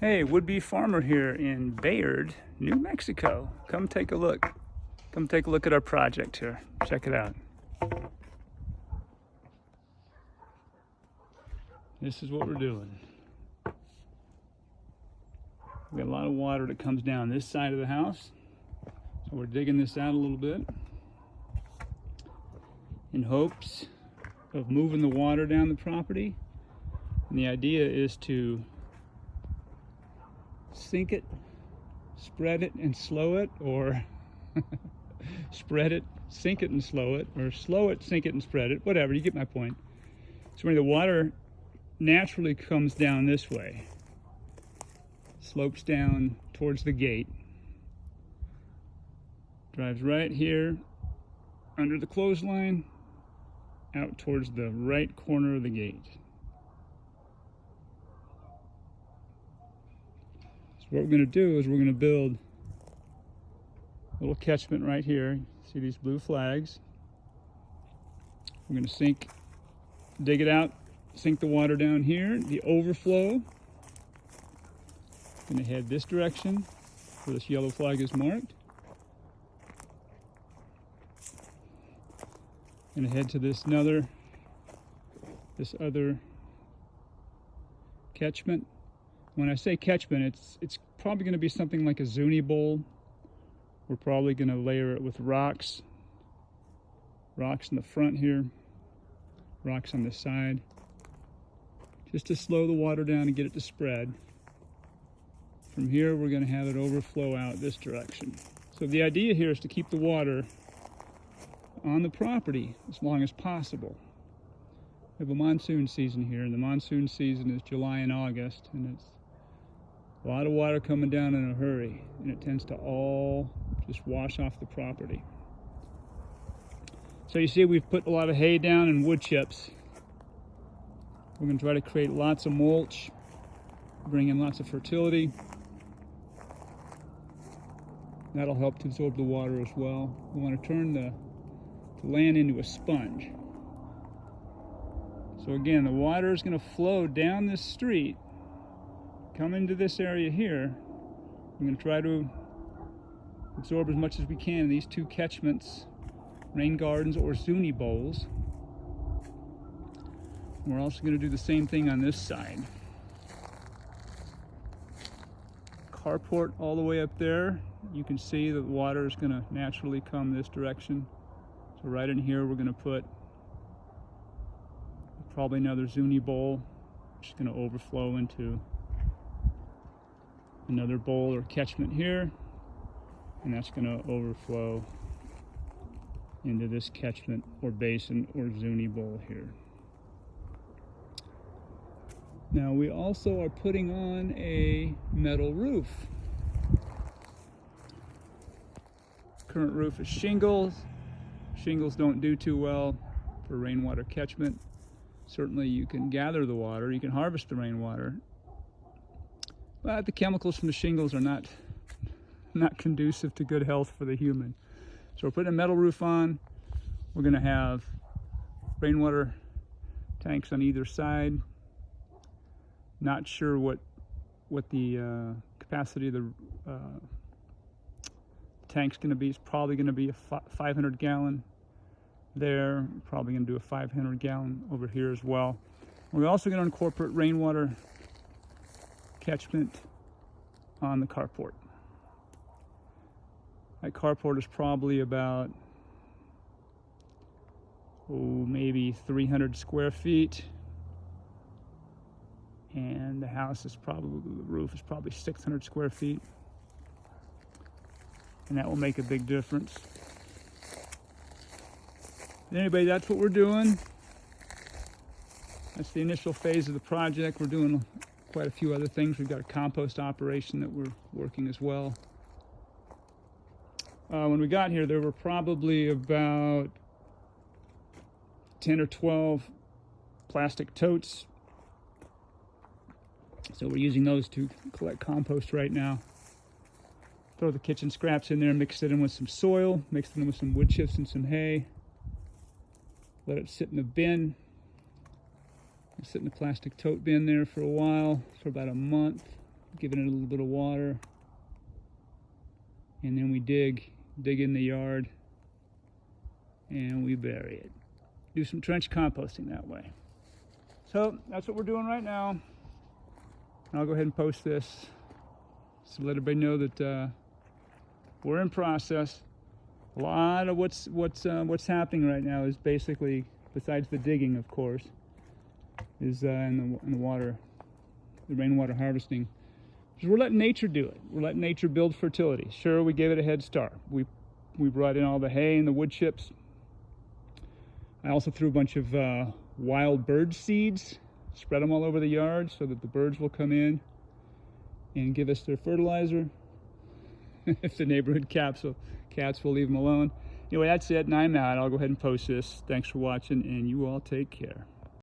Hey, would-be farmer here in Bayard, New Mexico. Come take a look. Come take a look at our project here. Check it out. This is what we're doing. We got a lot of water that comes down this side of the house. So we're digging this out a little bit in hopes of moving the water down the property. And the idea is to sink it, spread it, and slow it, or spread it, sink it, and slow it, or slow it, sink it, and spread it, whatever, you get my point. So when the water naturally comes down this way, slopes down towards the gate, drives right here under the clothesline, out towards the right corner of the gate. So what we're going to do is we're going to build a little catchment right here. See these blue flags? We're going to dig it out, sink the water down here. The overflow, going to head this direction where this yellow flag is marked. Going to head to this other catchment. When I say catchment, it's probably going to be something like a zuni bowl. We're probably going to layer it with rocks in the front here, rocks on the side, just to slow the water down and get it to spread. From here, we're going to have it overflow out this direction. So the idea here is to keep the water on the property as long as possible. We have a monsoon season here, and the monsoon season is July and August, and it's a lot of water coming down in a hurry, and it tends to all just wash off the property. So you see we've put a lot of hay down and wood chips. We're going to try to create lots of mulch, bring in lots of fertility. That'll help to absorb the water as well. We want to turn the land into a sponge. So again, the water is going to flow down this street, come into this area here. I'm going to try to absorb as much as we can in these two catchments, rain gardens or zuni bowls. And we're also going to do the same thing on this side. Carport all the way up there. You can see that the water is going to naturally come this direction. So right in here we're going to put probably another zuni bowl, which is going to overflow into another bowl or catchment here, and that's going to overflow into this catchment or basin or zuni bowl here. Now we also are putting on a metal roof. Current roof is shingles. Shingles don't do too well for rainwater catchment. Certainly you can gather the water, you can harvest the rainwater, but the chemicals from the shingles are not conducive to good health for the human. So we're putting a metal roof on. We're going to have rainwater tanks on either side. Not sure what the capacity of the tank's going to be. It's probably going to be a 500 gallon there. Probably going to do a 500 gallon over here as well. We're also going to incorporate rainwater catchment on the carport. That carport is probably about maybe 300 square feet, and the roof is probably 600 square feet, and that will make a big difference. Anyway, that's what we're doing. That's the initial phase of the project. We're doing quite a few other things. We've got a compost operation that we're working as well. When we got here, there were probably about 10 or 12 plastic totes. So we're using those to collect compost right now. Throw the kitchen scraps in there, mix it in with some soil, mix it in with some wood chips and some hay. Let it sit in the bin. Sit in the plastic tote bin there for a while, for about a month. giving it a little bit of water. And then we dig in the yard, and we bury it. Do some trench composting that way. So that's what we're doing right now. I'll go ahead and post this so let everybody know that we're in process. A lot of what's happening right now is basically, besides the digging, of course, is in the water, the rainwater harvesting. Because we're letting nature do it. We're letting nature build fertility. Sure, we gave it a head start. We brought in all the hay and the wood chips. I also threw a bunch of wild bird seeds, spread them all over the yard so that the birds will come in and give us their fertilizer. If the neighborhood cats will leave them alone. Anyway, that's it, and I'm out. I'll go ahead and post this. Thanks for watching, and you all take care.